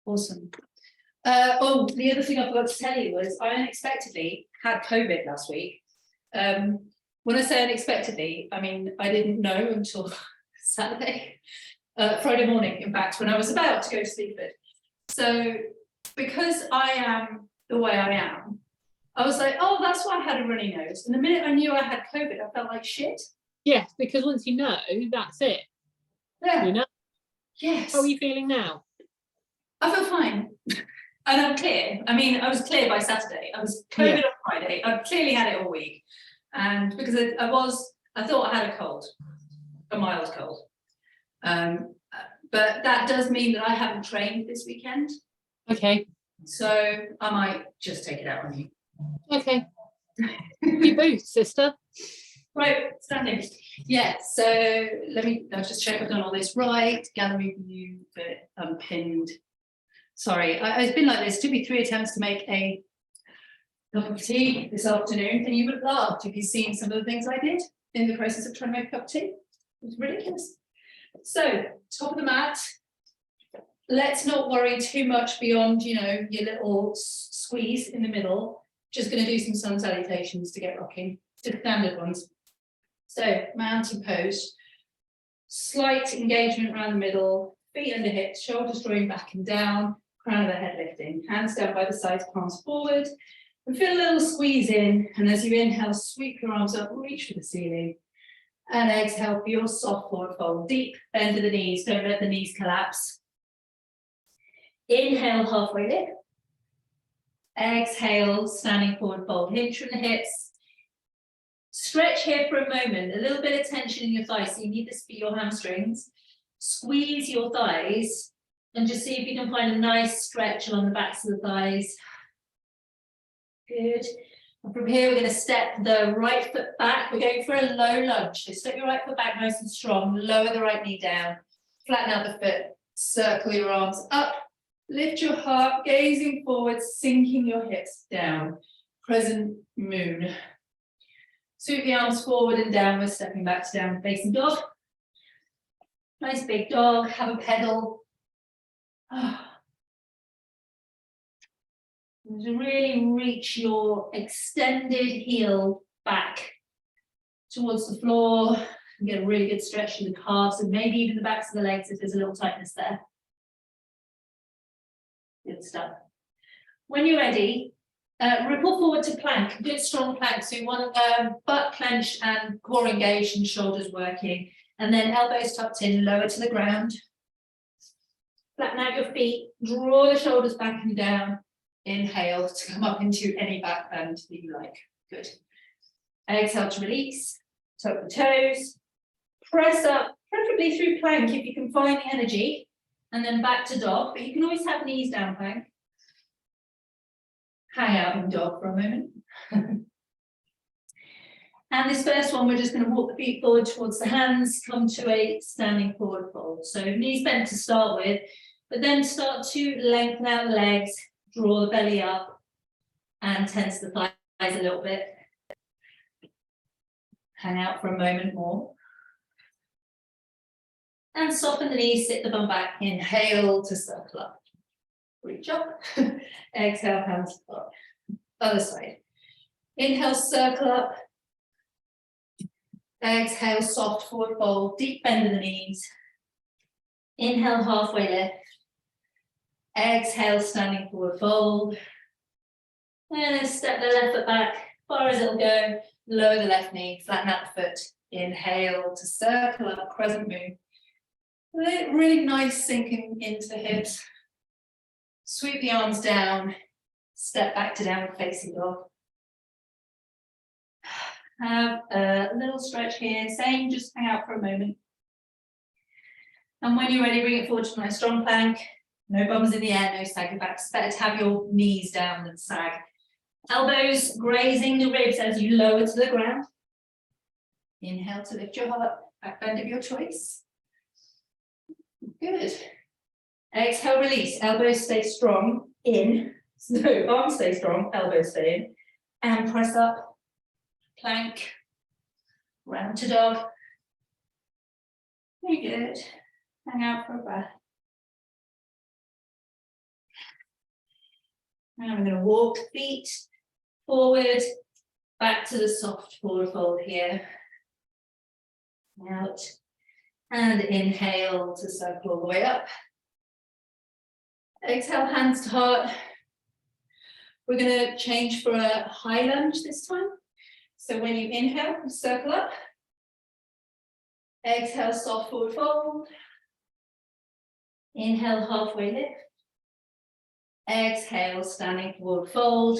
Awesome. Oh, the other thing I forgot to tell you was I unexpectedly had COVID last week. When I say unexpectedly, I mean, I didn't know until Saturday, Friday morning, in fact, when I was about to go to sleep. So because I am the way I am, I was like, oh, that's why I had a runny nose. And the minute I knew I had COVID, I felt like shit. Yes, because once you know, that's it. Yeah. You know? Yes. How are you feeling now? I feel fine. And I'm clear. I mean, I was clear by Saturday. I was COVID on Friday. I've clearly had it all week. And because I thought I had a cold, a mild cold. But that does mean that I haven't trained this weekend. Okay. So I might just take it out on you. Okay. You boost, sister. Right, standing. Yeah, so I'll just check I've done all this right. Gallery view, bit unpinned. Sorry, it's been like this. It took me 3 attempts to make a cup of tea this afternoon, and you would have laughed if you'd seen some of the things I did in the process of trying to make a cup of tea. It was ridiculous. So, top of the mat. Let's not worry too much beyond, you know, your little squeeze in the middle. Just going to do some sun salutations to get rocking. Just standard ones. So, mountain pose. Slight engagement around the middle. Feet under hips, shoulders drawing back and down. Crown of the head lifting. Hands down by the sides, palms forward. And feel a little squeeze in. And as you inhale, sweep your arms up, reach for the ceiling. And exhale for your soft forward fold. Deep bend of the knees. Don't let the knees collapse. Inhale, halfway lift. Exhale, standing forward fold. Hinge from the hips. Stretch here for a moment. A little bit of tension in your thighs. So you need this for your hamstrings. Squeeze your thighs and just see if you can find a nice stretch along the backs of the thighs. Good. And from here, we're going to step the right foot back. We're going for a low lunge. So step your right foot back nice and strong. Lower the right knee down. Flatten out the foot. Circle your arms up. Lift your heart, gazing forward, sinking your hips down. Crescent moon. Sweep the arms forward and downward, stepping back to down facing dog. Nice big dog, have a pedal. Really reach your extended heel back towards the floor and get a really good stretch in the calves and maybe even the backs of the legs if there's a little tightness there. Good stuff. When you're ready, ripple forward to plank, good strong plank. So you want butt clenched and core engaged and shoulders working. And then elbows tucked in, lower to the ground. Flatten out your feet, draw the shoulders back and down. Inhale to come up into any back bend that you like. Good. Exhale to release, tuck the toes. Press up, preferably through plank if you can find the energy. And then back to dog, but you can always have knees down plank. Hang out in dog for a moment. And this first one, we're just going to walk the feet forward towards the hands, come to a standing forward fold. So knees bent to start with, but then start to lengthen out the legs, draw the belly up, and tense the thighs a little bit. Hang out for a moment more. And soften the knees, sit the bum back, inhale to circle up. Reach up, exhale, hands up. Other side. Inhale, circle up. Exhale, soft forward fold, deep bend of the knees. Inhale, halfway lift. Exhale, standing forward fold. And then step the left foot back, far as it'll go. Lower the left knee, flatten out the foot. Inhale to circle up, crescent moon. Really nice sinking into the hips. Sweep the arms down, step back to downward facing dog. Have a little stretch here, same, just hang out for a moment. And when you're ready, bring it forward to a nice strong plank. No bums in the air, no sagging back. It's better to have your knees down than sag. Elbows grazing the ribs as you lower to the ground. Inhale to lift your heart, back bend of your choice. Good. Exhale, release. Elbows stay strong in. So arms stay strong, elbows stay in. And press up. Plank. Round to dog. Very good. Hang out for a breath. And I'm going to walk feet forward, back to the soft forward fold here. Out. And inhale to circle all the way up. Exhale, hands to heart. We're going to change for a high lunge this time. So when you inhale, circle up. Exhale, soft forward fold. Inhale, halfway lift. Exhale, standing forward fold.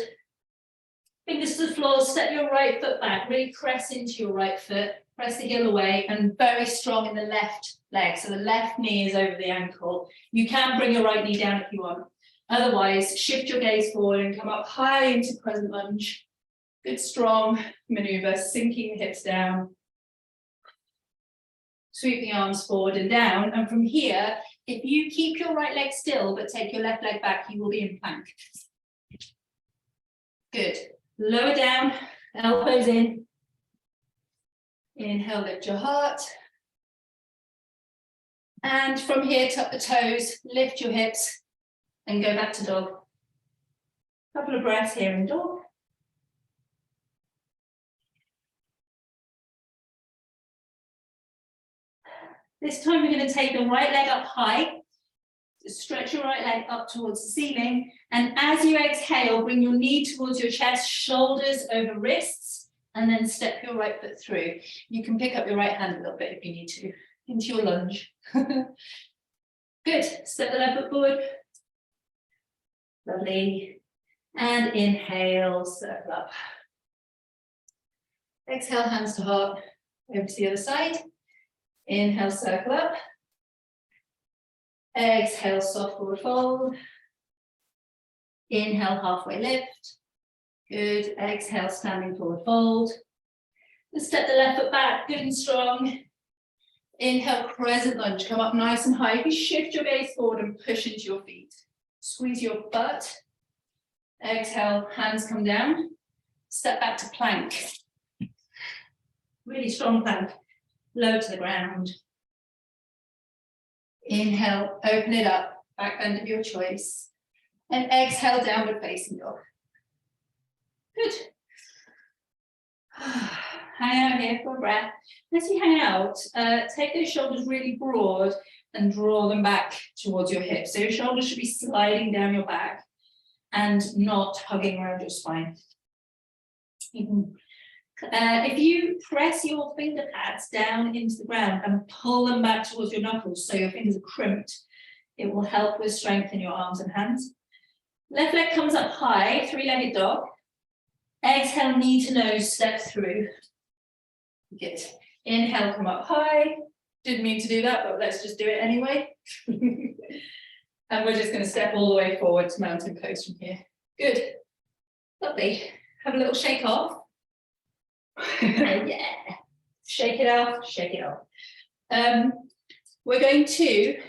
Fingers to the floor, step your right foot back, really press into your right foot, press the heel away, and very strong in the left leg. So the left knee is over the ankle. You can bring your right knee down if you want. Otherwise, shift your gaze forward and come up high into crescent lunge. Good strong maneuver, sinking the hips down. Sweep the arms forward and down. And from here, if you keep your right leg still, but take your left leg back, you will be in plank. Good. Lower down, elbows in. Inhale, lift your heart. And from here, tuck the toes, lift your hips, and go back to dog. Couple of breaths here in dog. This time we're going to take the right leg up high. Stretch your right leg up towards the ceiling. And as you exhale, bring your knee towards your chest, shoulders over wrists, and then step your right foot through. You can pick up your right hand a little bit if you need to, into your lunge. Good. Step the left foot forward. Lovely. And inhale, circle up. Exhale, hands to heart. Over to the other side. Inhale, circle up. Exhale, soft forward fold. Inhale, halfway lift. Good. Exhale, standing forward fold. And step the left foot back, good and strong. Inhale, crescent lunge. Come up nice and high. You shift your gaze forward and push into your feet. Squeeze your butt. Exhale, hands come down. Step back to plank. Really strong plank. Low to the ground. Inhale, open it up, back bend of your choice. And exhale, downward facing dog. Good. Hang out here for a breath. As you hang out, take those shoulders really broad and draw them back towards your hips. So your shoulders should be sliding down your back and not hugging around your spine. If you press your finger pads down into the ground and pull them back towards your knuckles so your fingers are crimped, it will help with strength in your arms and hands. Left leg comes up high, three-legged dog. Exhale, knee to nose, step through. Good. Inhale, come up high. Didn't mean to do that, but let's just do it anyway. And we're just going to step all the way forward to mountain pose from here. Good. Lovely. Have a little shake off. Yeah. Shake it off, shake it off. We're going to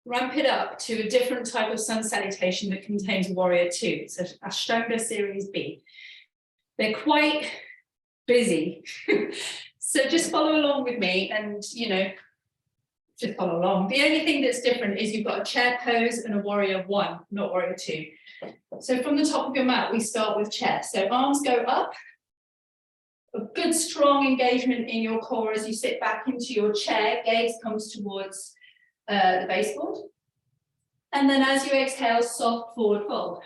ramp it up to a different type of sun salutation that contains warrior two. It's Ashtanga series B. They're quite busy. So just follow along with me and, just follow along. The only thing that's different is you've got a chair pose and a warrior one, not warrior two. So from the top of your mat, we start with chair. So arms go up. A good strong engagement in your core as you sit back into your chair. Gaze comes towards the baseboard. And then as you exhale, soft forward fold.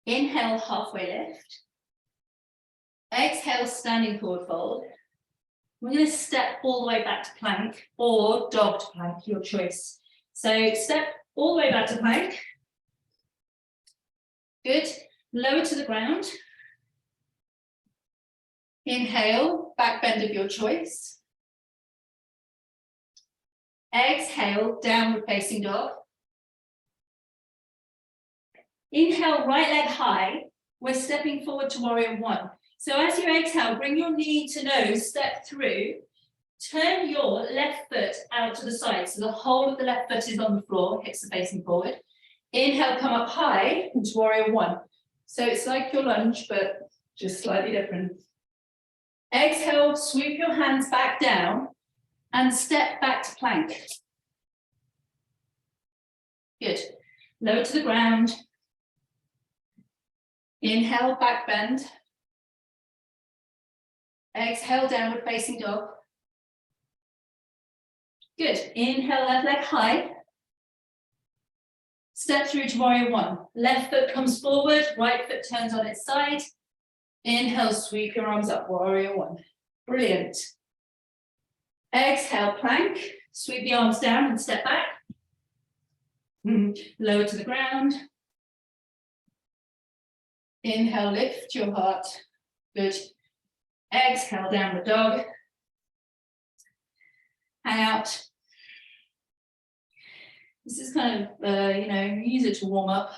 Inhale, halfway lift. Exhale, standing forward fold. We're going to step all the way back to plank or dog to plank, your choice. So step all the way back to plank. Good. Lower to the ground. Inhale, back bend of your choice. Exhale, downward facing dog. Inhale, right leg high. We're stepping forward to warrior one. So as you exhale, bring your knee to nose, step through. Turn your left foot out to the side. So the whole of the left foot is on the floor, hips are facing forward. Inhale, come up high into warrior one. So it's like your lunge, but just slightly different. Exhale, sweep your hands back down and step back to plank. Good. lower to the ground. Inhale, back bend. Exhale, downward facing dog. Good. Inhale, left leg high. Step through to warrior one. Left foot comes forward, right foot turns on its side. Inhale, sweep your arms up, warrior one. Brilliant. Exhale, plank. Sweep the arms down and step back. Lower to the ground. Inhale, lift your heart. Good. Exhale, downward dog. Hang out. This is kind of, use it to warm up.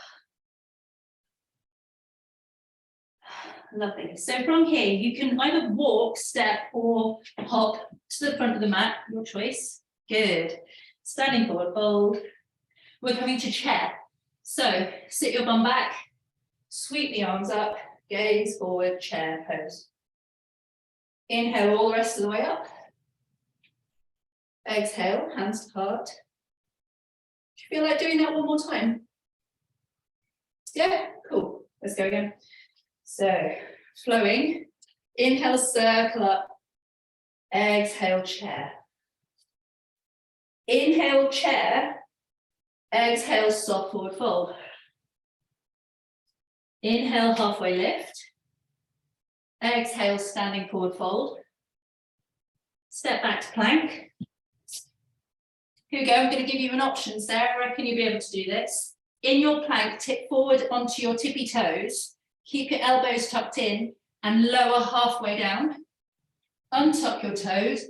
Lovely. So from here, you can either walk, step, or hop to the front of the mat, your choice. Good. Standing forward fold. We're coming to chair. So sit your bum back, sweep the arms up, gaze forward, chair pose. Inhale all the rest of the way up. Exhale, hands to heart. Do you feel like doing that one more time? Yeah, cool. Let's go again. So, flowing. Inhale, circle up. Exhale, chair. Inhale, chair. Exhale, soft forward fold. Inhale, halfway lift. Exhale, standing forward fold. Step back to plank. Here we go. I'm going to give you an option, Sarah. I reckon you'll be able to do this. In your plank, tip forward onto your tippy toes. Keep your elbows tucked in and lower halfway down. Untuck your toes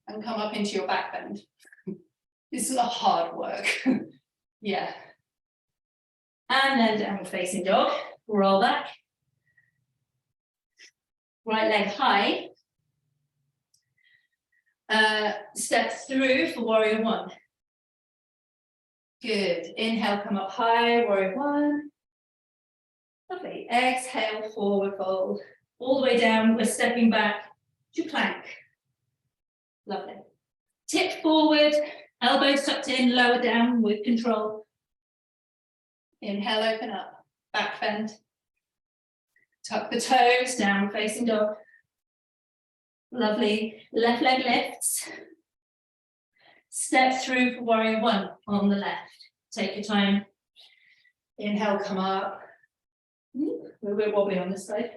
and come up into your back bend. This is a hard work. Yeah. And then downward facing dog. Roll back. Right leg high. Step through for warrior one. Good. Inhale, come up high, warrior one. Lovely. Exhale, forward fold. All the way down, we're stepping back to plank. Lovely. Tip forward, elbows tucked in, lower down with control. Inhale, open up, back bend. Tuck the toes, down facing dog. Lovely. Left leg lifts. Step through for warrior one on the left. Take your time. Inhale, come up. We're a bit wobbly on this side.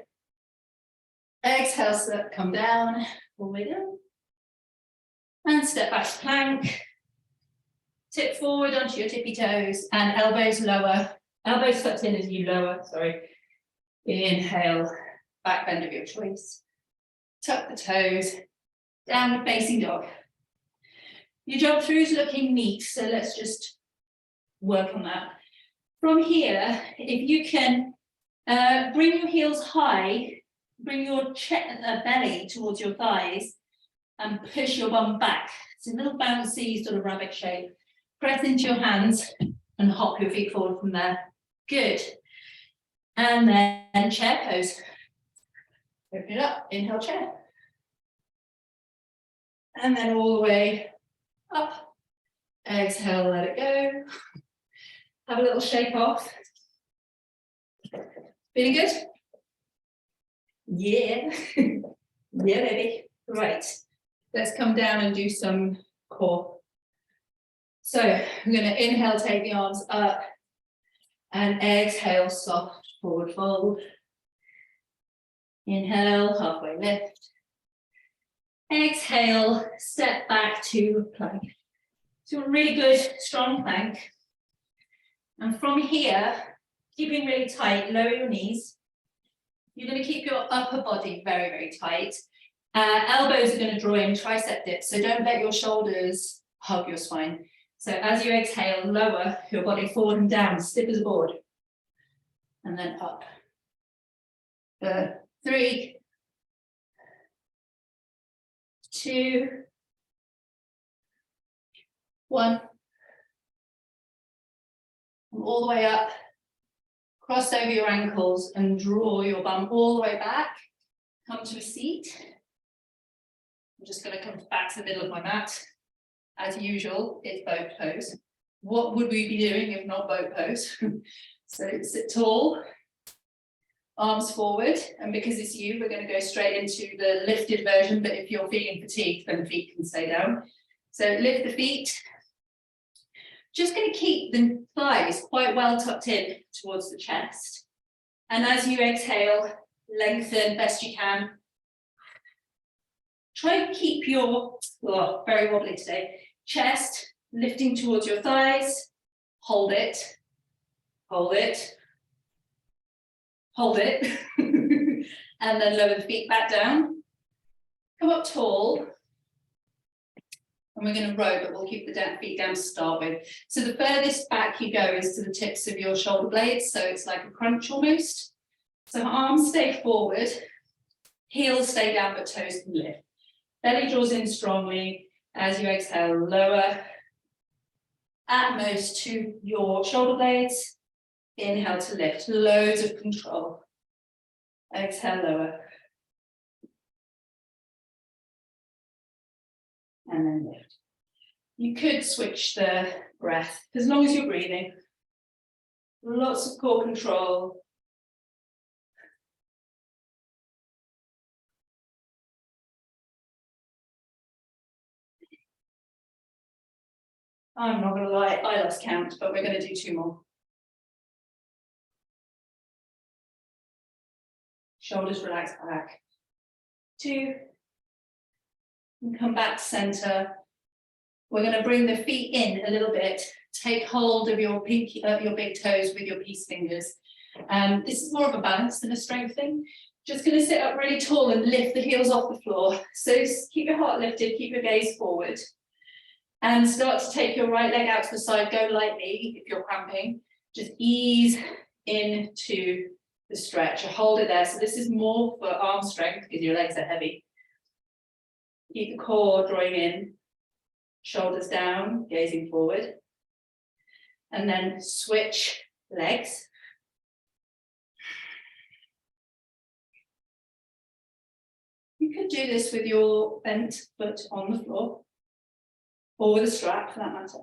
Exhale, step, come down, all the way down. And step back to plank. Tip forward onto your tippy toes and elbows lower. Elbows tucked in as you lower, sorry. Inhale, back bend of your choice. Tuck the toes, downward facing dog. Your jump through is looking neat, so let's just work on that. From here, if you can bring your heels high, bring your belly towards your thighs, and push your bum back. It's a little bouncy sort of rabbit shape. Press into your hands and hop your feet forward from there. Good. And then chair pose. Open it up, inhale chair. And then all the way up. Exhale, let it go. Have a little shake off. Feeling good? Yeah. Yeah, baby. Right. Let's come down and do some core. So I'm going to inhale, take the arms up, and exhale, soft forward fold. Inhale, halfway lift. Exhale, step back to plank. So a really good, strong plank. And from here, keeping really tight, lower your knees. You're going to keep your upper body very, very tight. Elbows are going to draw in tricep dips, so don't let your shoulders hug your spine. So as you exhale, lower your body forward and down, stiff as a board. And then up. 3, 2, 1. And all the way up. Cross over your ankles and draw your bum all the way back. Come to a seat. I'm just going to come back to the middle of my mat. As usual, it's boat pose. what would we be doing if not boat pose? So sit tall, arms forward, and because it's you, we're going to go straight into the lifted version, but if you're feeling fatigued, then the feet can stay down. So lift the feet. Just going to keep the thighs quite well tucked in towards the chest. And as you exhale, lengthen best you can. Try and keep your, well, very wobbly today, chest lifting towards your thighs. Hold it, hold it, hold it. And then lower the feet back down. Come up tall. And we're going to row, but we'll keep the feet down to start with. So the furthest back you go is to the tips of your shoulder blades. So it's like a crunch almost. So arms stay forward, heels stay down, but toes can lift. Belly draws in strongly. As you exhale, lower at most to your shoulder blades. Inhale to lift, loads of control. Exhale, lower. And then lift. You could switch the breath, as long as you're breathing. Lots of core control. I'm not going to lie, I lost count, but we're going to do 2 more. Shoulders relax back. 2. And come back to center. We're going to bring the feet in a little bit. Take hold of your pinky, your big toes with your peace fingers. This is more of a balance than a strength thing. Just going to sit up really tall and lift the heels off the floor. So keep your heart lifted, keep your gaze forward. And start to take your right leg out to the side. Go lightly if you're cramping. Just ease into the stretch. Hold it there. So this is more for arm strength because your legs are heavy. Keep the core drawing in. Shoulders down, gazing forward. And then switch legs. You could do this with your bent foot on the floor, or with a strap for that matter.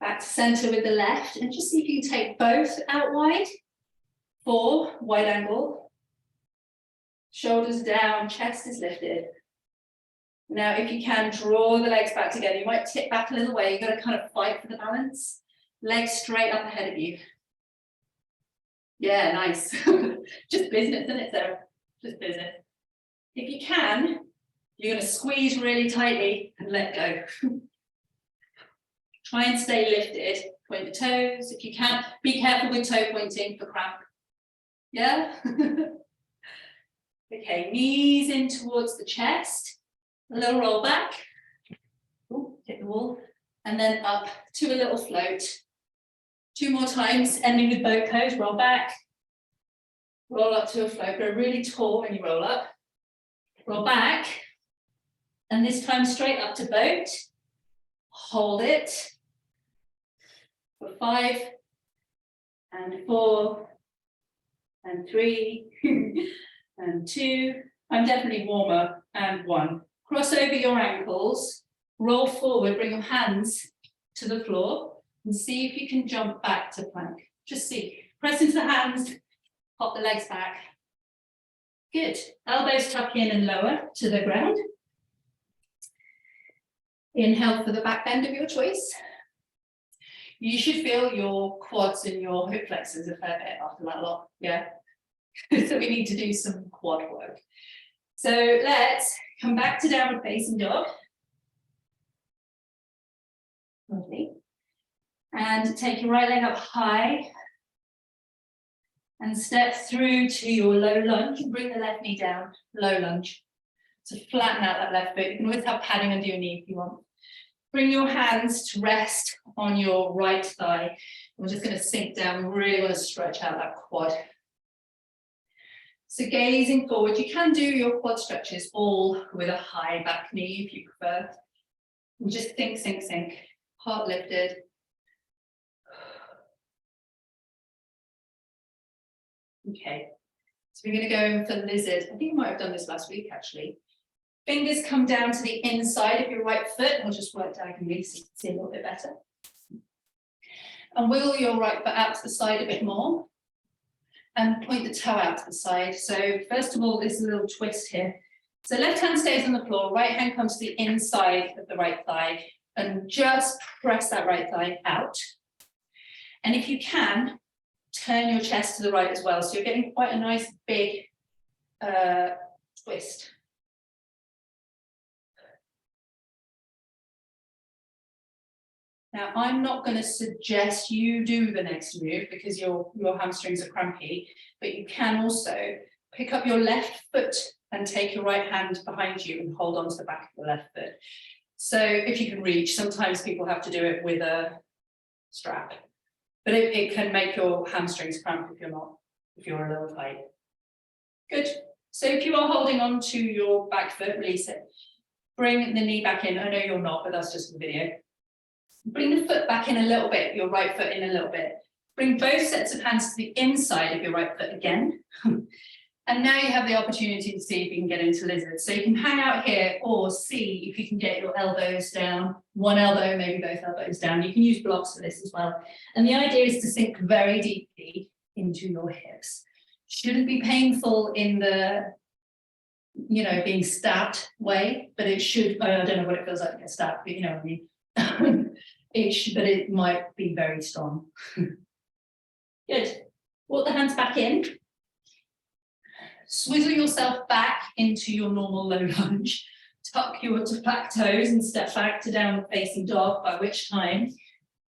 Back to center with the left, and just see if you can take both out wide. 4, wide angle. Shoulders down, chest is lifted. Now, if you can, draw the legs back together. You might tip back a little way. You've got to kind of fight for the balance. Legs straight up ahead of you. Yeah, nice. Just business, isn't it, Sarah? Just business. If you can, you're going to squeeze really tightly and let go. Try and stay lifted. Point the toes. If you can, be careful with toe pointing for cramp. Yeah? Okay, knees in towards the chest. A little roll back. Ooh, hit the wall. And then up to a little float. 2 more times, ending with boat pose. Roll back. Roll up to a float. Go really tall when you roll up. Roll back. And this time straight up to boat. Hold it. For 5. And 4. And 3. And 2. I'm definitely warmer. And 1. Cross over your ankles, roll forward, bring your hands to the floor and see if you can jump back to plank. Just see, press into the hands, pop the legs back. Good, elbows tuck in and lower to the ground. Inhale for the back bend of your choice. You should feel your quads and your hip flexors a fair bit after that lot, yeah? So we need to do some quad work. So let's come back to downward facing dog. Lovely. And take your right leg up high. And step through to your low lunge and bring the left knee down. Low lunge. So flatten out that left foot. You can always have padding under your knee if you want. Bring your hands to rest on your right thigh. We're just going to sink down. We really want to stretch out that quad. So gazing forward, you can do your quad stretches all with a high back knee if you prefer. And just think, sink, sink. Heart lifted. Okay, so we're going to go in for lizard. I think I might have done this last week actually. Fingers come down to the inside of your right foot. I'll just work diagonally so you can see a little bit better. And wiggle your right foot out to the side a bit more. And point the toe out to the side. So first of all, this little twist here. So left hand stays on the floor, right hand comes to the inside of the right thigh and just press that right thigh out. And if you can, turn your chest to the right as well. So you're getting quite a nice big twist. Now, I'm not going to suggest you do the next move because your hamstrings are crampy, but you can also pick up your left foot and take your right hand behind you and hold on to the back of the left foot. So if you can reach, sometimes people have to do it with a strap, but it can make your hamstrings cramp if you're a little tight. Good. So if you are holding on to your back foot, release it. Bring the knee back in. I know you're not, but that's just the video. Bring the foot back in a little bit, your right foot in a little bit. Bring both sets of hands to the inside of your right foot again. And now you have the opportunity to see if you can get into lizard. So you can hang out here or see if you can get your elbows down, one elbow, maybe both elbows down. You can use blocks for this as well. And the idea is to sink very deeply into your hips. Shouldn't be painful in the, being stabbed way, but it should, I don't know what it feels like to get stabbed, but you know what I mean. But it might be very strong. Good. Walk the hands back in. Swizzle yourself back into your normal low lunge. Tuck your back toes and step back to downward facing dog, by which time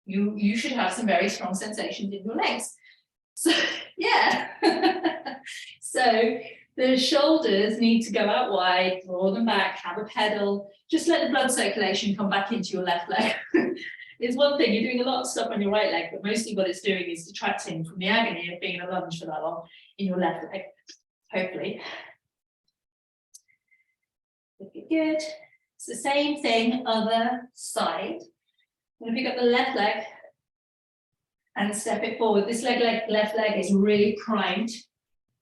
you should have some very strong sensations in your legs. So, yeah. So the shoulders need to go out wide, draw them back, have a pedal. Just let the blood circulation come back into your left leg. It's one thing, you're doing a lot of stuff on your right leg, but mostly what it's doing is detracting from the agony of being in a lunge for that long in your left leg, hopefully. Good. It's the same thing, other side. I'm going to pick up the left leg and step it forward. This left leg is really primed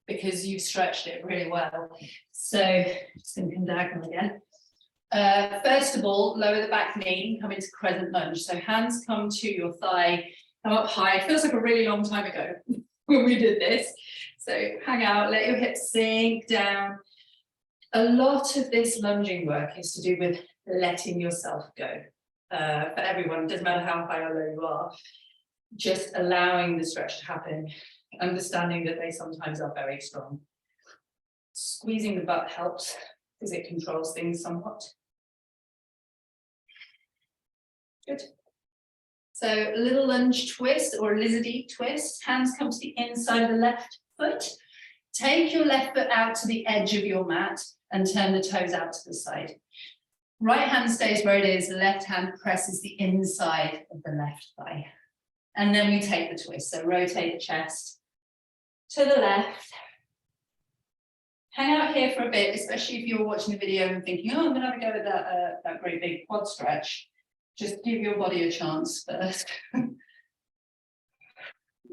because you've stretched it really well. So just going to come diagonal again. First of all, lower the back knee, come into crescent lunge. So hands come to your thigh, come up high. It feels like a really long time ago when we did this. So hang out, let your hips sink down. A lot of this lunging work is to do with letting yourself go. For everyone, it doesn't matter how high or low you are, just allowing the stretch to happen, understanding that they sometimes are very strong. Squeezing the butt helps because it controls things somewhat. Good. So a little lunge twist or a lizardy twist. Hands come to the inside of the left foot. Take your left foot out to the edge of your mat and turn the toes out to the side. Right hand stays where it is. The left hand presses the inside of the left thigh. And then we take the twist. So rotate the chest to the left. Hang out here for a bit, especially if you're watching the video and thinking, oh, I'm going to have a go at that great big quad stretch. Just give your body a chance first.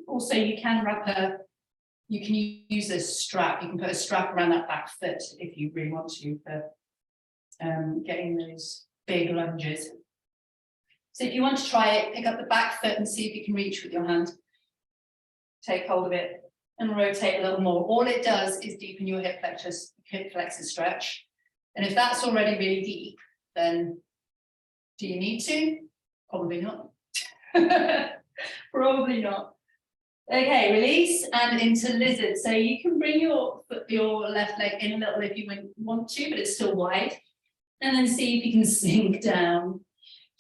Also, you can use a strap. You can put a strap around that back foot if you really want to for getting those big lunges. So if you want to try it, pick up the back foot and see if you can reach with your hand. Take hold of it and rotate a little more. All it does is deepen your hip flexor stretch. And if that's already really deep, then do you need to? Probably not. Probably not. Okay, release and into lizard. So you can bring your left leg in a little if you want to, but it's still wide. And then see if you can sink down.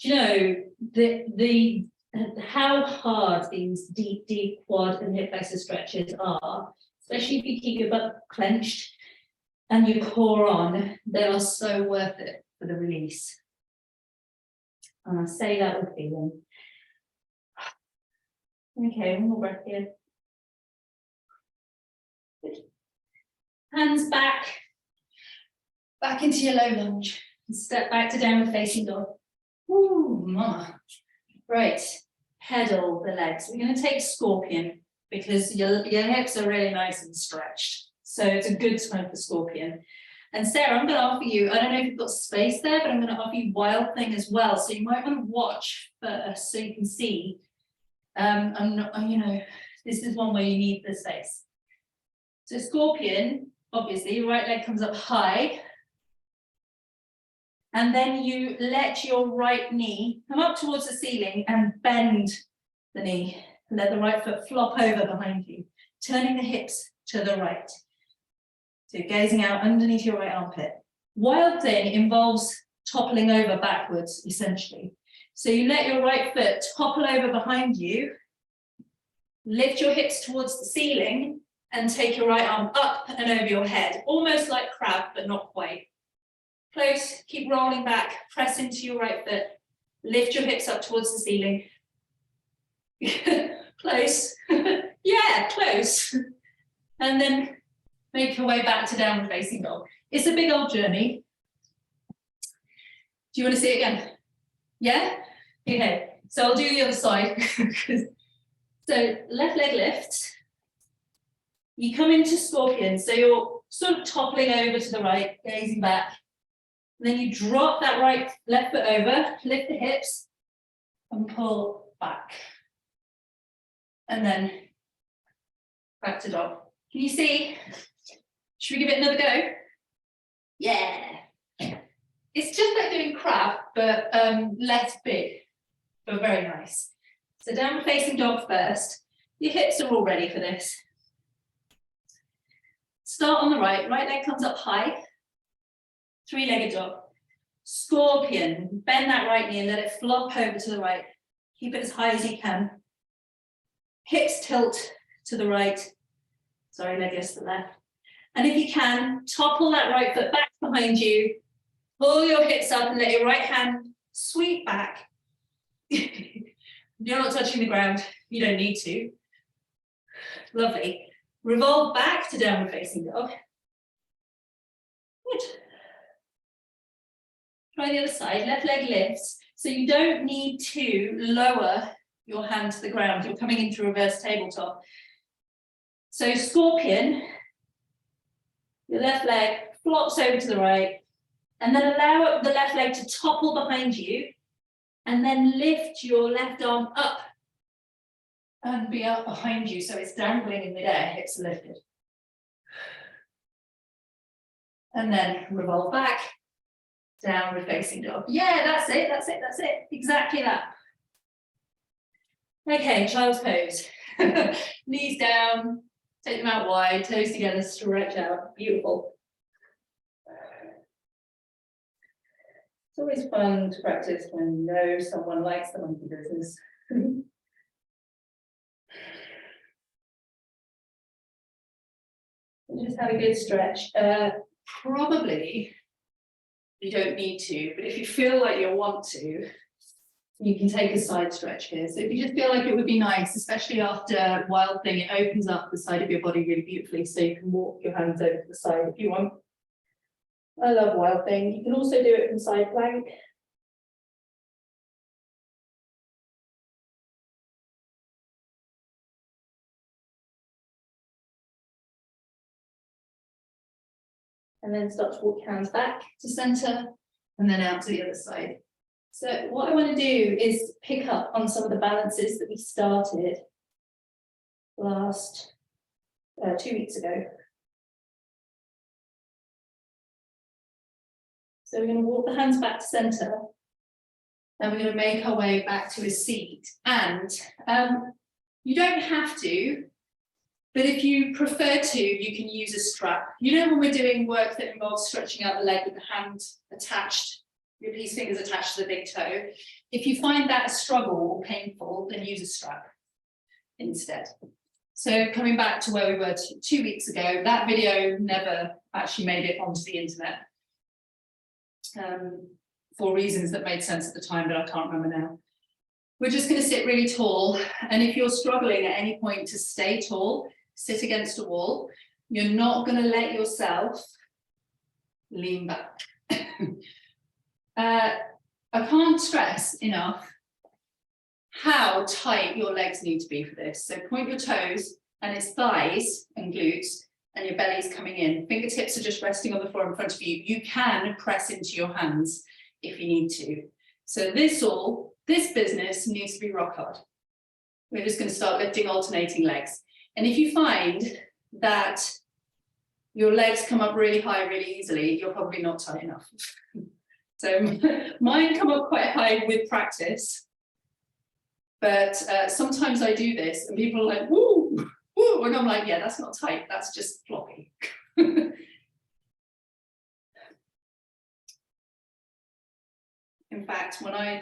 Do you know how hard these deep quad and hip flexor stretches are, especially if you keep your butt clenched and your core on, they are so worth it for the release. And I say that with feeling. Okay, one more breath here. Good. Hands back into your low lunge. And step back to downward facing dog. Ooh, mama. Right, pedal the legs. We're going to take scorpion because your hips are really nice and stretched. So it's a good time for scorpion. And Sarah, I'm going to offer you, I don't know if you've got space there, but I'm going to offer you Wild Thing as well. So you might want to watch first so you can see. I'm not, you know, this is one where you need the space. So Scorpion, obviously, your right leg comes up high. And then you let your right knee come up towards the ceiling and bend the knee. Let the right foot flop over behind you, turning the hips to the right. So gazing out underneath your right armpit. Wild Thing involves toppling over backwards, essentially. So you let your right foot topple over behind you, lift your hips towards the ceiling, and take your right arm up and over your head, almost like crab, but not quite. Close, keep rolling back, press into your right foot, lift your hips up towards the ceiling. Close, yeah, close. And then make your way back to downward facing dog. It's a big old journey. Do you want to see it again? Yeah? Okay, so I'll do the other side. So left leg lifts. You come into Scorpion, so you're sort of toppling over to the right, gazing back. And then you drop that left foot over, lift the hips, and pull back. And then back to dog. Can you see? Should we give it another go? Yeah. It's just like doing crab, but less big, but very nice. So downward facing dog first. Your hips are all ready for this. Start on the right leg comes up high. Three-legged dog. Scorpion, bend that right knee and let it flop over to the right. Keep it as high as you can. Hips tilt to the right. Sorry, leg goes to the left. And if you can, topple that right foot back behind you. Pull your hips up and let your right hand sweep back. You're not touching the ground. You don't need to. Lovely. Revolve back to downward facing dog. Good. Try the other side. Left leg lifts. So you don't need to lower your hand to the ground. You're coming into reverse tabletop. So Scorpion, your left leg flops over to the right, and then allow the left leg to topple behind you, and then lift your left arm up and be up behind you. So it's dangling in midair, hips are lifted. And then revolve back, downward facing dog. Yeah, that's it, that's it, that's it. Exactly that. Okay, child's pose. Knees down, take them out wide, toes together, stretch out. Beautiful. It's always fun to practice when you know someone likes the monkey business. Just have a good stretch. Probably you don't need to, but if you feel like you want to, you can take a side stretch here. So if you just feel like it would be nice, especially after Wild Thing, it opens up the side of your body really beautifully, so you can walk your hands over to the side if you want. I love Wild Thing. You can also do it from side plank. And then start to walk your hands back to center and then out to the other side. So what I want to do is pick up on some of the balances that we started last 2 weeks ago. So we're going to walk the hands back to center, and we're going to make our way back to a seat. And you don't have to, but if you prefer to, you can use a strap. You know, when we're doing work that involves stretching out the leg with the hand attached, your peace fingers attached to the big toe, if you find that a struggle or painful, then use a strap instead. So coming back to where we were 2 weeks ago, that video never actually made it onto the internet for reasons that made sense at the time, but I can't remember now. We're just going to sit really tall, and if you're struggling at any point to stay tall, sit against a wall. You're not going to let yourself lean back. I can't stress enough how tight your legs need to be for this. So point your toes, and it's thighs and glutes, and your belly's coming in. Fingertips are just resting on the floor in front of you. You can press into your hands if you need to. So this business needs to be rock hard. We're just going to start lifting alternating legs. And if you find that your legs come up really high really easily, you're probably not tight enough. So mine come up quite high with practice. But sometimes I do this and people are like, woo, woo, and I'm like, yeah, that's not tight, that's just floppy. In fact, when I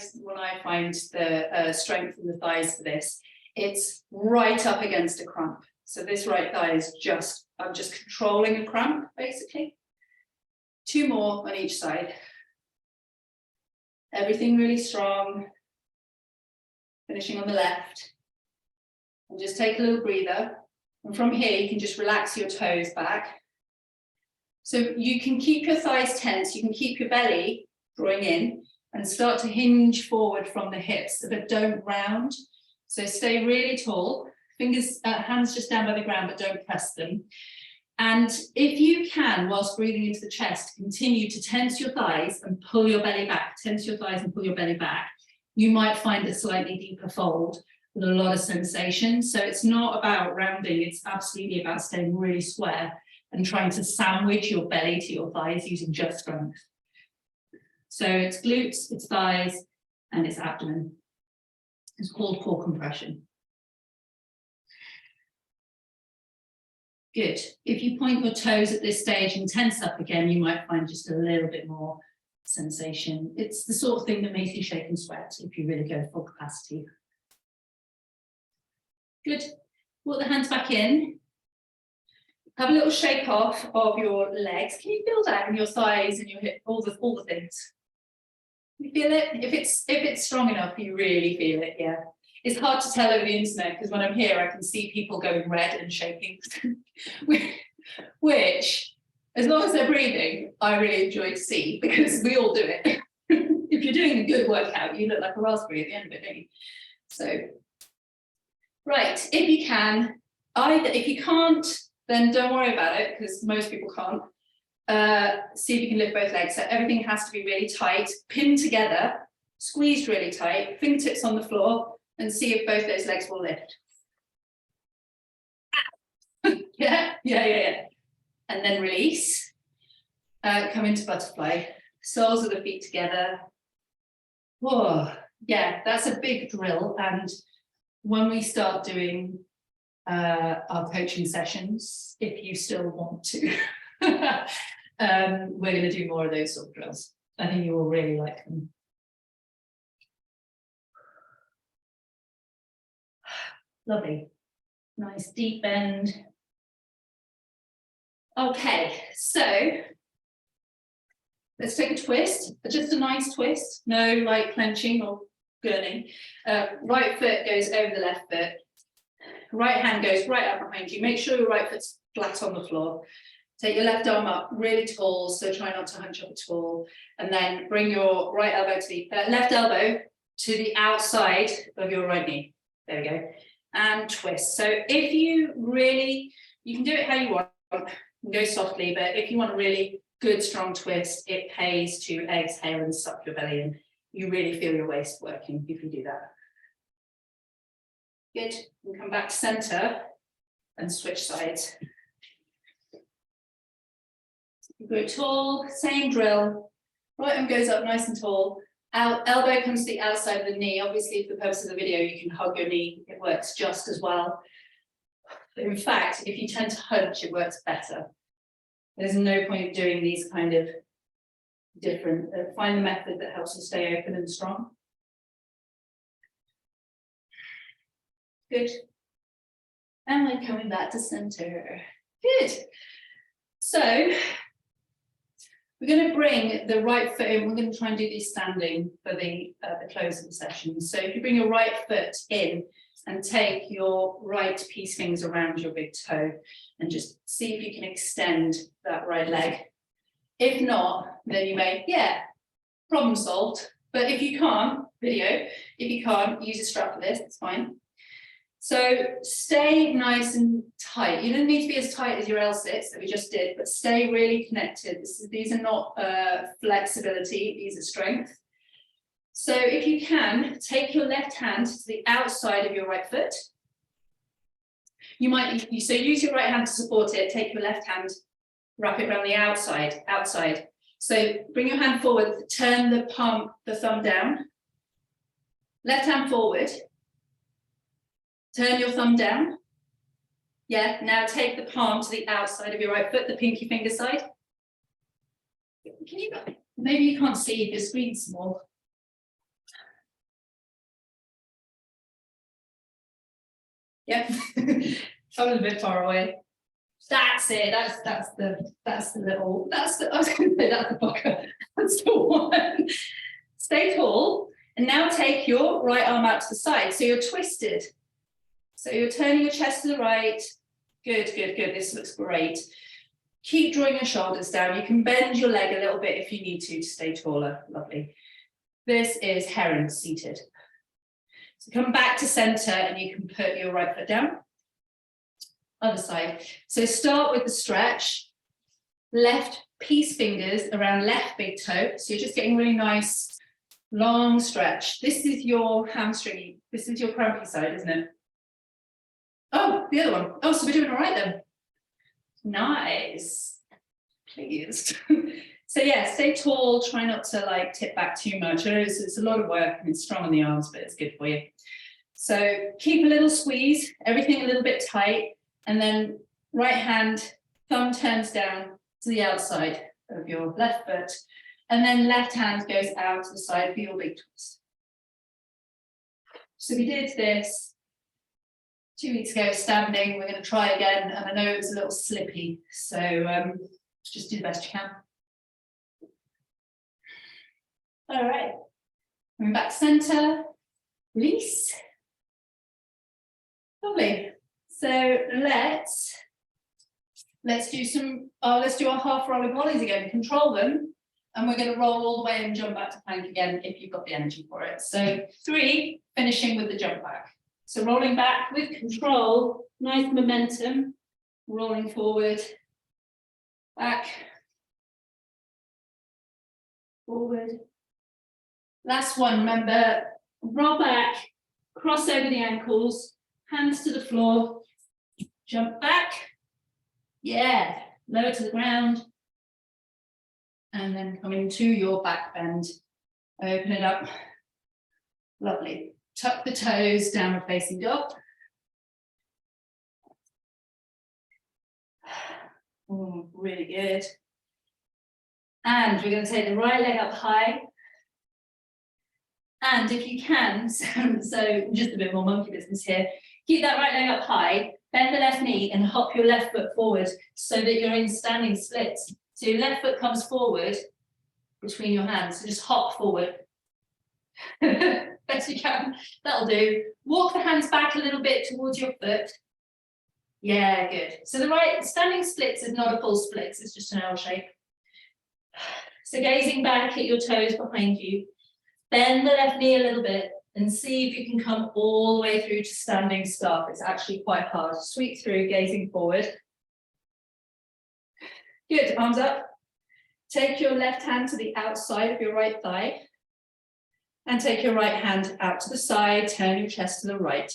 find the strength in the thighs for this, it's right up against a cramp. So this right thigh is just, I'm just controlling a cramp, basically. 2 more on each side. Everything really strong. Finishing on the left. And just take a little breather. And from here, you can just relax your toes back. So you can keep your thighs tense, you can keep your belly drawing in and start to hinge forward from the hips, but don't round. So stay really tall, fingers, hands just down by the ground, but don't press them. And if you can, whilst breathing into the chest, continue to tense your thighs and pull your belly back, tense your thighs and pull your belly back, you might find a slightly deeper fold with a lot of sensation. So it's not about rounding, it's absolutely about staying really square and trying to sandwich your belly to your thighs using just strength. So it's glutes, it's thighs, and it's abdomen. It's called core compression. Good. If you point your toes at this stage and tense up again, you might find just a little bit more sensation. It's the sort of thing that makes you shake and sweat if you really go full capacity. Good. Walk the hands back in. Have a little shake off of your legs. Can you feel that in your thighs and your hip, all the things? You feel it? If it's strong enough, you really feel it, yeah. It's hard to tell over the internet because when I'm here, I can see people going red and shaking, which, as long as they're breathing, I really enjoy to see because we all do it. If you're doing a good workout, you look like a raspberry at the end of it, don't you? So, right, if you can, if you can't, then don't worry about it because most people can't. See if you can lift both legs. So everything has to be really tight, pinned together, squeezed really tight, fingertips on the floor, and see if both those legs will lift. Yeah. And then release. Come into butterfly. Soles of the feet together. Whoa, yeah, that's a big drill. And when we start doing our coaching sessions, if you still want to, we're going to do more of those sort of drills. I think you will really like them. Lovely. Nice deep bend. Okay, so let's take a twist, just a nice twist, no like clenching or gurning. Right foot goes over the left foot. Right hand goes right up behind you. Make sure your right foot's flat on the floor. Take your left arm up really tall, so try not to hunch up at all. And then bring your right elbow to the left elbow to the outside of your right knee. There we go. And twist. So if you really, you can do it how you want, go softly, but if you want a really good strong twist, it pays to exhale and suck your belly in. You really feel your waist working if you do that. Good. And come back to center and switch sides. Go tall, same drill. Right arm goes up nice and tall. Elbow comes to the outside of the knee. Obviously, for the purpose of the video, you can hug your knee. It works just as well. But in fact, if you tend to hunch, it works better. There's no point doing these kind of different. Find the method that helps you stay open and strong. Good. And we're coming back to center. Good. So we're going to bring the right foot in. We're going to try and do these standing for the close of the session. So if you bring your right foot in and take your right peace fingers around your big toe and just see if you can extend that right leg. If not, then you may, problem solved. But if you can't, if you can't, use a strap for this, it's fine. So stay nice and tight. You don't need to be as tight as your L6 that we just did, but stay really connected. These are not flexibility, these are strength. So if you can, take your left hand to the outside of your right foot. You might, so use your right hand to support it, take your left hand, wrap it around the outside. So bring your hand forward, turn the thumb down. Left hand forward. Turn your thumb down. Yeah, now take the palm to the outside of your right foot, the pinky finger side. Can you, maybe you can't see if your screen's small. Yep, I was a bit far away. That's it. That's the little. I was going to say that's the bucket. That's the one. Stay tall, and now take your right arm out to the side. So you're twisted. So you're turning your chest to the right. Good, good, good. This looks great. Keep drawing your shoulders down. You can bend your leg a little bit if you need to stay taller. Lovely. This is Heron seated. So come back to center and you can put your right foot down. Other side. So start with the stretch. Left peace fingers around left big toe. So you're just getting really nice, long stretch. This is your hamstring. This is your crampy side, isn't it? Oh, the other one. Oh, so we're doing all right then. Nice. Pleased. So yeah, stay tall. Try not to like tip back too much. I know it's a lot of work and it's strong on the arms, but it's good for you. So keep a little squeeze, everything a little bit tight, and then right hand, thumb turns down to the outside of your left foot, and then left hand goes out to the side for your big twist. So we did this 2 weeks ago standing. We're going to try again, and I know it was a little slippy, so just do the best you can. All right, coming back to center, release. Lovely. So let's do our half rolling ollies again. Control them, and we're going to roll all the way and jump back to plank again if you've got the energy for it. So 3, finishing with the jump back. So rolling back with control, nice momentum, rolling forward, back, forward. Last one, remember, roll back, cross over the ankles, hands to the floor, jump back, yeah, lower to the ground, and then coming to your back bend, open it up, lovely. Tuck the toes, downward facing dog. Oh, really good. And we're going to take the right leg up high. And if you can, so just a bit more monkey business here, keep that right leg up high, bend the left knee and hop your left foot forward so that you're in standing splits. So your left foot comes forward between your hands, so just hop forward. Best you can, that'll do. Walk the hands back a little bit towards your foot. Yeah, good. So the right standing splits is not a full splits, it's just an L shape. So gazing back at your toes behind you, bend the left knee a little bit and see if you can come all the way through to standing stop. It's actually quite hard. Sweep through, gazing forward. Good, arms up. Take your left hand to the outside of your right thigh. And take your right hand out to the side, turn your chest to the right.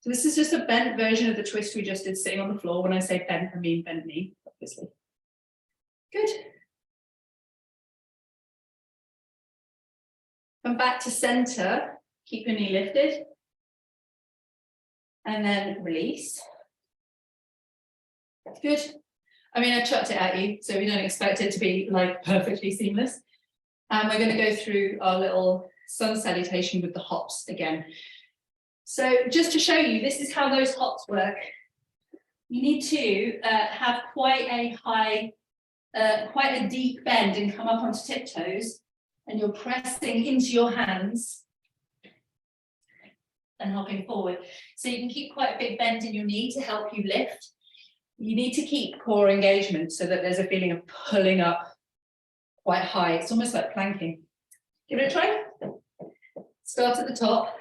So this is just a bent version of the twist we just did sitting on the floor. When I say bent, I mean bent knee, obviously. Good. Come back to center, keep your knee lifted. And then release. Good. I mean, I chucked it at you, so we don't expect it to be like perfectly seamless. And we're going to go through our little sun salutation with the hops again. So just to show you, this is how those hops work. You need to have quite a high, quite a deep bend and come up onto tiptoes, and you're pressing into your hands and hopping forward. So you can keep quite a big bend in your knee to help you lift. You need to keep core engagement so that there's a feeling of pulling up quite high. It's almost like planking. Give it a try. Start at the top.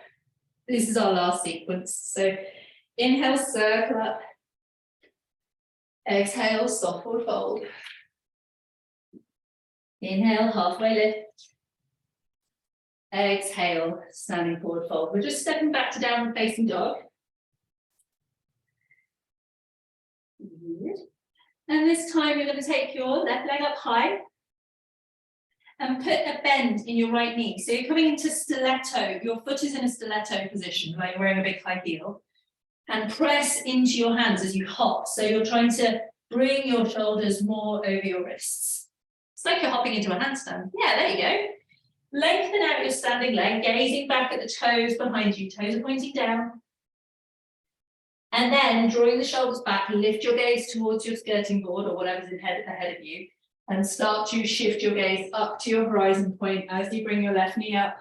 This is our last sequence. So Inhale, circle up. Exhale, soft forward fold. Inhale, halfway lift. Exhale, standing forward fold. We're just stepping back to downward facing dog. Good. And this time you're going to take your left leg up high and put a bend in your right knee. So you're coming into stiletto. Your foot is in a stiletto position, like you're wearing a big high heel. And press into your hands as you hop. So you're trying to bring your shoulders more over your wrists. It's like you're hopping into a handstand. Yeah, there you go. Lengthen out your standing leg, gazing back at the toes behind you. Toes are pointing down. And then drawing the shoulders back, lift your gaze towards your skirting board or whatever's ahead of you. And start to shift your gaze up to your horizon point as you bring your left knee up.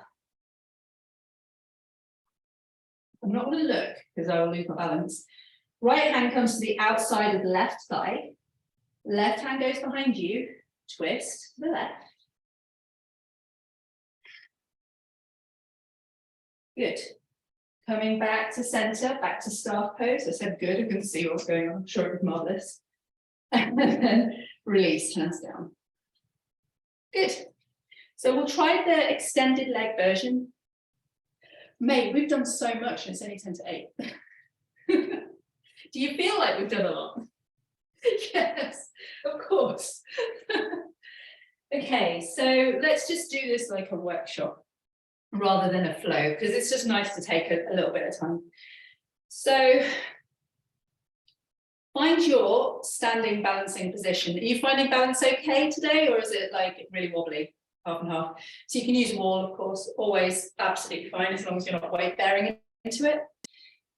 I'm not going to look because I will lose my balance. Right hand comes to the outside of the left thigh. Left hand goes behind you. Twist to the left. Good. Coming back to center, back to staff pose. I said good, I couldn't see what's going on. I'm sure it was marvelous. And then release, hands down. Good. So we'll try the extended leg version. Mate, we've done so much and it's only 10 to 8. Do you feel like we've done a lot? Yes, of course. Okay, so let's just do this like a workshop rather than a flow, because it's just nice to take a little bit of time. So find your standing balancing position. Are you finding balance okay today, or is it like really wobbly? Half and half. So you can use a wall, of course, always absolutely fine as long as you're not weight bearing into it.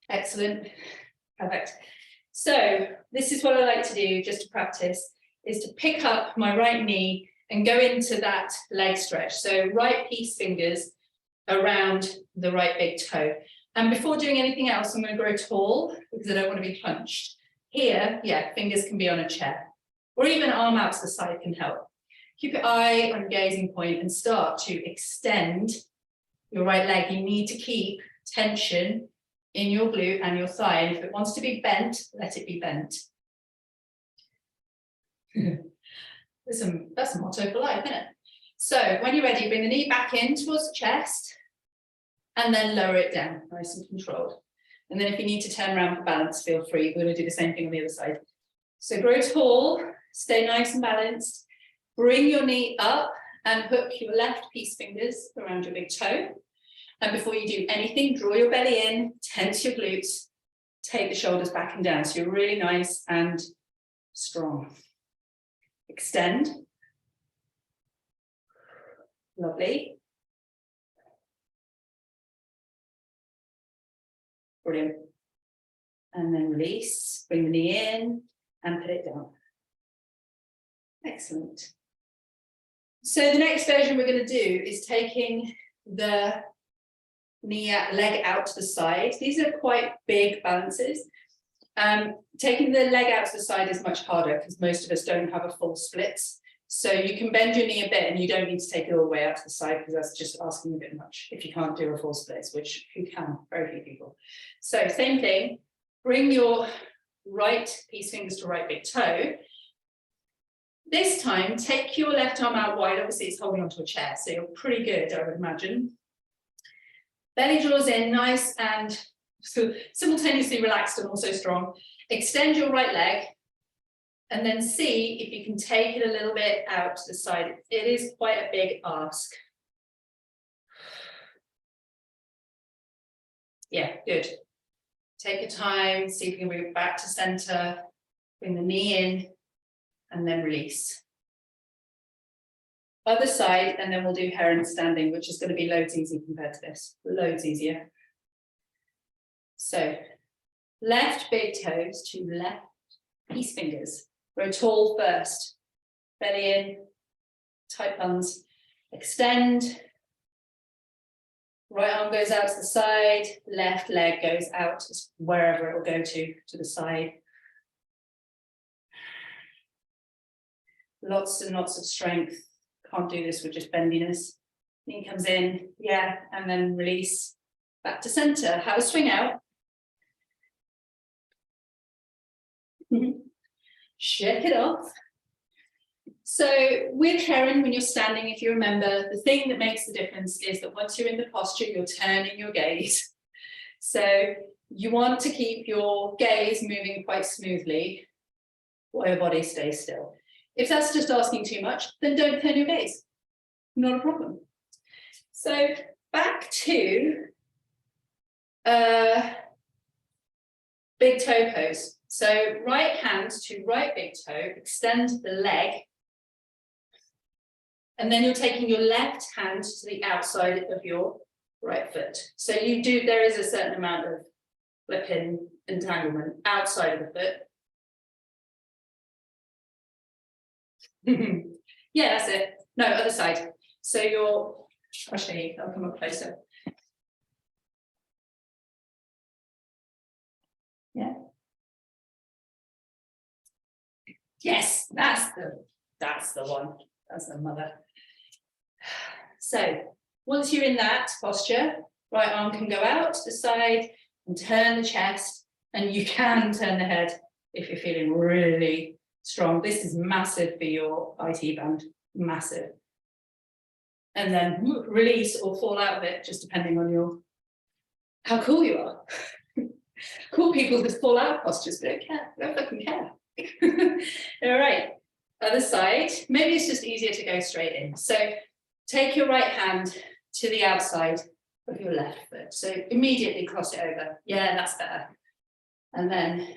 Excellent. Perfect. So this is what I like to do just to practice, is to pick up my right knee and go into that leg stretch. So right peace fingers around the right big toe. And before doing anything else, I'm going to grow tall because I don't want to be hunched. Here, yeah, fingers can be on a chair or even arm out to the side can help. Keep your eye on gazing point and start to extend your right leg. You need to keep tension in your glute and your thigh. And if it wants to be bent, let it be bent. That's a motto for life, isn't it? So when you're ready, bring the knee back in towards the chest and then lower it down, nice and controlled. And then if you need to turn around for balance, feel free. We're going to do the same thing on the other side. So grow tall, stay nice and balanced. Bring your knee up and hook your left peace fingers around your big toe. And before you do anything, draw your belly in, tense your glutes, take the shoulders back and down. So you're really nice and strong. Extend. Lovely. Brilliant. And then release, bring the knee in and put it down. Excellent. So the next version we're going to do is taking the leg out to the side. These are quite big balances. Taking the leg out to the side is much harder because most of us don't have a full split. So you can bend your knee a bit and you don't need to take it all the way out to the side because that's just asking a bit much if you can't do a full split, which you can, very few people. So same thing, bring your right peace fingers to right big toe. This time, take your left arm out wide. Obviously, it's holding onto a chair, so you're pretty good, I would imagine. Belly draws in, nice and so simultaneously relaxed and also strong. Extend your right leg, and then see if you can take it a little bit out to the side. It is quite a big ask. Yeah, good. Take your time, see if you can bring it back to center, bring the knee in, and then release. Other side, and then we'll do Heron standing, which is going to be loads easier compared to this. Loads easier. So, left big toes to left peace fingers. Grow tall first. Belly in, tight buns. Extend. Right arm goes out to the side. Left leg goes out wherever it will go to the side. Lots and lots of strength. Can't do this with just bendiness. Knee comes in, yeah, and then release back to center. Have a swing out. Shake it off. So with Heron, when you're standing, if you remember, the thing that makes the difference is that once you're in the posture, you're turning your gaze. So you want to keep your gaze moving quite smoothly while your body stays still. If that's just asking too much, then don't turn your gaze. Not a problem. So back to big toe pose. So right hand to right big toe, extend the leg. And then you're taking your left hand to the outside of your right foot. So there is a certain amount of flip-in entanglement outside of the foot. Yeah, that's it. No, other side. So I'll show you, I'll come up closer. Yeah. Yes, that's the one. That's the mother. So once you're in that posture, right arm can go out to the side and turn the chest, and you can turn the head if you're feeling really strong. This is massive for your IT band, massive. And then release or fall out of it, just depending on how cool you are. Cool people just fall out of postures, but don't care, don't fucking care. All right, other side. Maybe it's just easier to go straight in. So take your right hand to the outside of your left foot. So immediately cross it over. Yeah, that's better. And then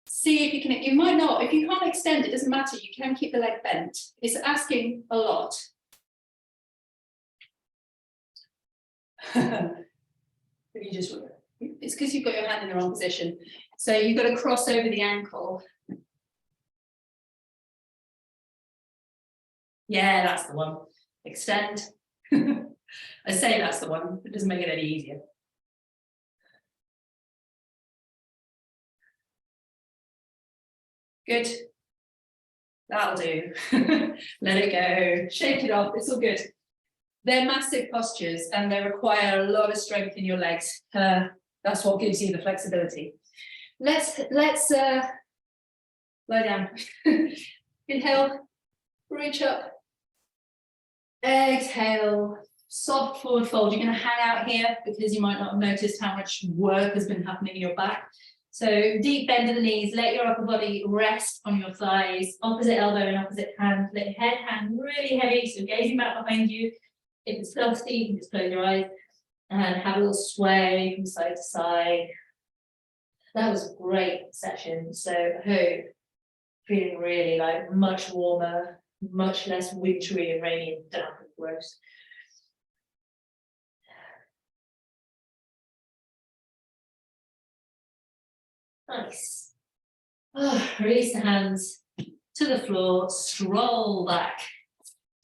see if you can, you might not, if you can't extend, it doesn't matter. You can keep the leg bent. It's asking a lot. It's because you've got your hand in the wrong position. So you've got to cross over the ankle. Yeah, that's the one. Extend. I say that's the one, it doesn't make it any easier. Good. That'll do. Let it go. Shake it off. It's all good. They're massive postures and they require a lot of strength in your legs. That's what gives you the flexibility. Let's lie down. Inhale, reach up. Exhale, soft forward fold. You're going to hang out here because you might not have noticed how much work has been happening in your back. So deep bend of the knees, let your upper body rest on your thighs, opposite elbow and opposite hand. Let your head hang really heavy, so gazing back behind you. If it's dusty, you can just close your eyes and have a little sway from side to side. That was a great session. So I hope feeling really like much warmer, much less wintry and rainy and damp and gross. Nice. Oh, release the hands to the floor, stroll back.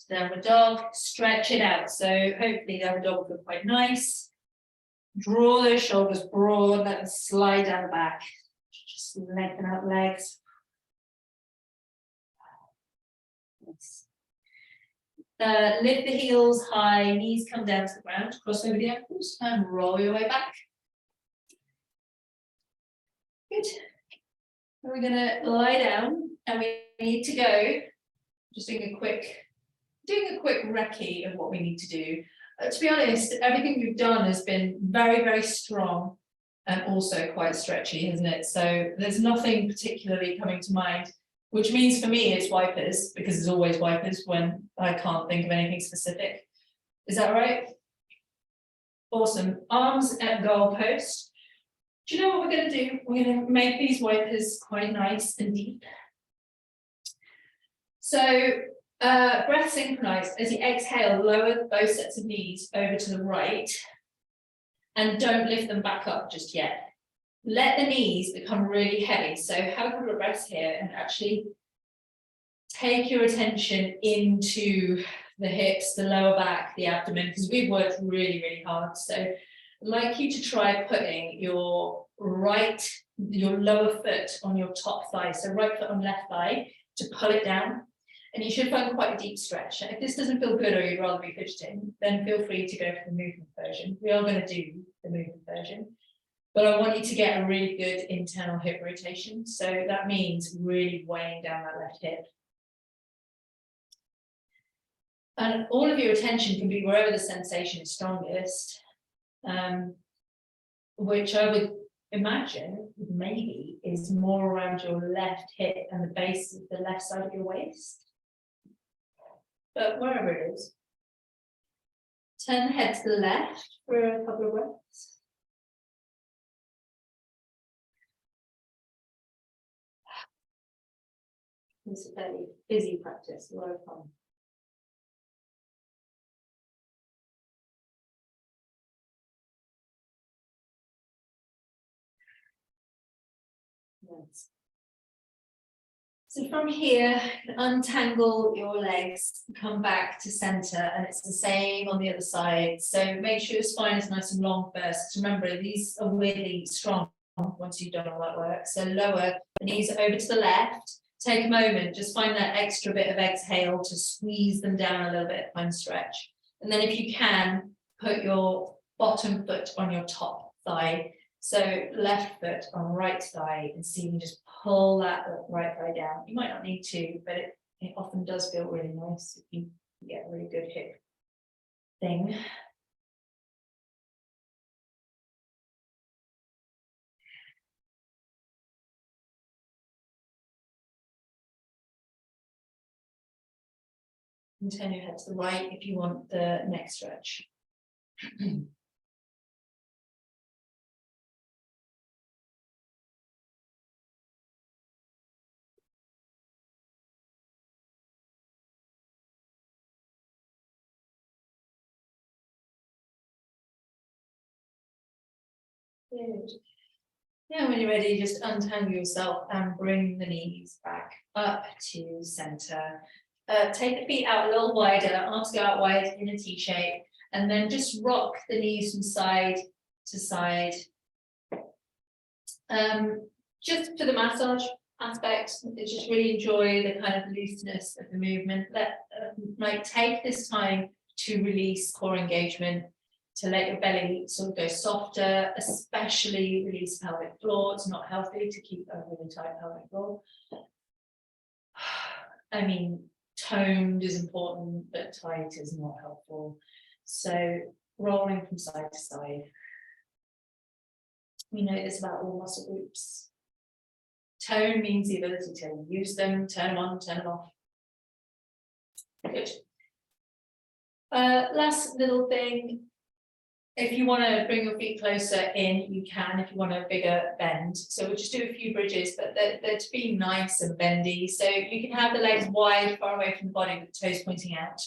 Downward dog, stretch it out. So hopefully downward dog will feel quite nice. Draw those shoulders broad, let them slide down the back. Just lengthen out legs. Nice. Lift the heels high, knees come down to the ground, cross over the ankles and roll your way back. Good. We're going to lie down and we need to go, just doing a quick recce of what we need to do. To be honest, everything we've done has been very, very strong and also quite stretchy, isn't it? So there's nothing particularly coming to mind, which means for me it's wipers, because there's always wipers when I can't think of anything specific. Is that right? Awesome. Arms at goal post. Do you know what we're going to do? We're going to make these wipers quite nice and deep. So breath synchronized. As you exhale, lower both sets of knees over to the right and don't lift them back up just yet. Let the knees become really heavy. So have a couple of breaths here and actually take your attention into the hips, the lower back, the abdomen, because we've worked really, really hard. So I'd like you to try putting your lower foot on your top thigh. So right foot on left thigh to pull it down. And you should find quite a deep stretch. And if this doesn't feel good or you'd rather be fidgeting, then feel free to go for the movement version. We are going to do the movement version. But I want you to get a really good internal hip rotation. So that means really weighing down that left hip. And all of your attention can be wherever the sensation is strongest, which I would imagine maybe is more around your left hip and the base of the left side of your waist. But wherever it is. Turn the head to the left for a couple of breaths. It's a very busy practice, a lot of fun. Yes. So from here, untangle your legs, come back to center, and it's the same on the other side. So make sure your spine is nice and long first. Remember, these are weirdly strong once you've done all that work. So lower the knees over to the left. Take a moment, just find that extra bit of exhale to squeeze them down a little bit, and stretch. And then if you can, put your bottom foot on your top thigh. So left foot on right thigh, and see you can just pull that right thigh down. You might not need to, but it often does feel really nice if you get a really good hip thing. And turn your head to the right if you want the neck stretch. Good. Now when you're ready, just untangle yourself and bring the knees back up to center. Take the feet out a little wider, arms go out wide in a T shape, and then just rock the knees from side to side. Just for the massage aspect, just really enjoy the kind of looseness of the movement. Take this time to release core engagement, to let your belly sort of go softer, especially release pelvic floor. It's not healthy to keep a really tight pelvic floor. I mean, toned is important, but tight is not helpful. So rolling from side to side. We know this about all muscle groups. Tone means the ability to use them, turn them on, turn them off. Good. Last little thing. If you want to bring your feet closer in, you can, if you want a bigger bend. So we'll just do a few bridges, but they're to be nice and bendy. So you can have the legs wide, far away from the body with the toes pointing out.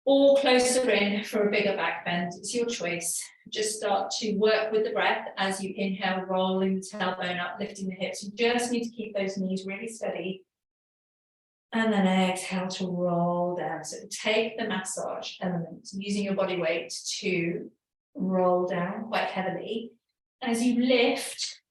Or closer in for a bigger back bend. It's your choice. Just start to work with the breath as you inhale, rolling the tailbone up, lifting the hips. You just need to keep those knees really steady. And then exhale to roll down. So take the massage element, using your body weight to roll down quite heavily. As you lift,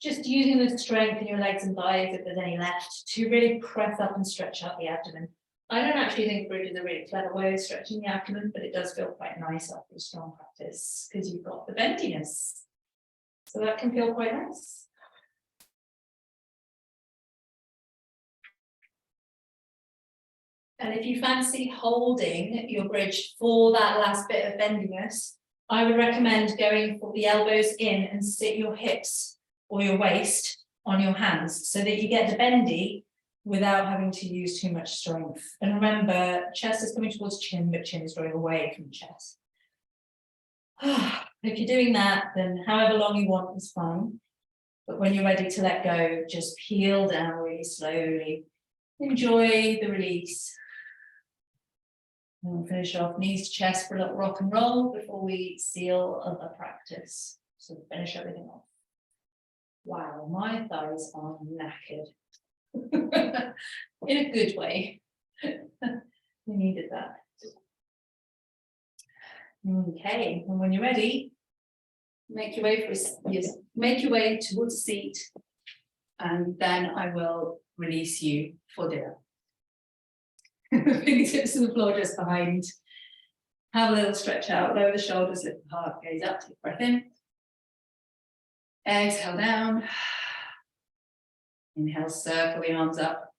just using the strength in your legs and thighs, if there's any left, to really press up and stretch out the abdomen. I don't actually think bridge is a really clever way of stretching the abdomen, but it does feel quite nice after a strong practice because you've got the bendiness. So that can feel quite nice. And if you fancy holding your bridge for that last bit of bendiness, I would recommend going for the elbows in and sit your hips or your waist on your hands so that you get the bendy without having to use too much strength. And remember, chest is coming towards chin, but chin is drawing away from the chest. If you're doing that, then however long you want is fine. But when you're ready to let go, just peel down really slowly. Enjoy the release. And we'll finish off knees to chest for a little rock and roll before we seal other practice. So finish everything off. Wow, my thighs are knackered. In a good way. We needed that. Okay, and when you're ready, make your way towards the seat, and then I will release you for dinner. Fingertips to the floor just behind. Have a little stretch out, lower the shoulders, lift the heart, gaze up, take a breath in. Exhale down. Inhale, circle the arms up.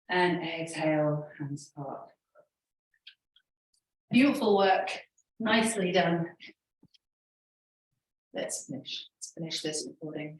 And exhale, hands apart. Beautiful work. Nicely done. Let's finish this recording.